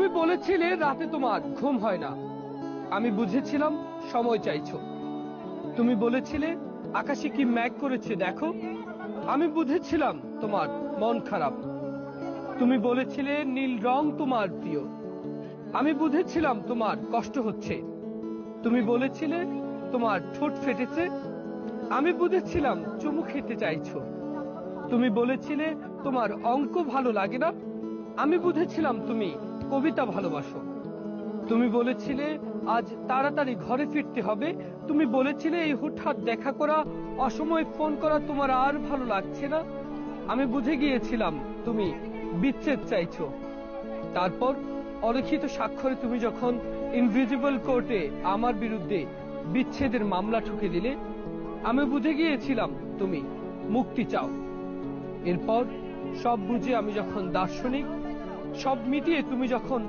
তুমি বলেছিলে রাতে তোমার ঘুম হয় না, আমি বুঝেছিলাম সময় চাইছো। তুমি বলেছিলে আকাশে কি মেঘ করেছে দেখো, আমি বুঝেছিলাম তোমার মন খারাপ। তুমি বলেছিলে নীল রং তোমার প্রিয়, আমি বুঝেছিলাম তোমার কষ্ট হচ্ছে। তুমি বলেছিলে তোমার ঠোঁট ফেটেছে, আমি বুঝেছিলাম চুমু খেতে চাইছো। তুমি বলেছিলে তোমার অঙ্ক ভালো লাগে না, আমি বুঝেছিলাম তুমি কবিতা ভালোবাসো। তুমি বলেছিলে আজ তাড়াতাড়ি ঘরে ফিরতে হবে, তুমি বলেছিলে এই হুটহাট দেখা করা, অসময়ে ফোন করা তোমার আর ভালো লাগছে না, আমি বুঝে গিয়েছিলাম তুমি বিচ্ছেদ চাইছো। তারপর অলিখিত স্বাক্ষরে তুমি যখন ইনভিজিবল কোর্টে আমার বিরুদ্ধে বিচ্ছেদের মামলা ঠুকে দিলে, আমি বুঝে গিয়েছিলাম তুমি মুক্তি চাও। এরপর সব বুঝে আমি যখন দার্শনিক, সব মিটিয়ে তুমি যখন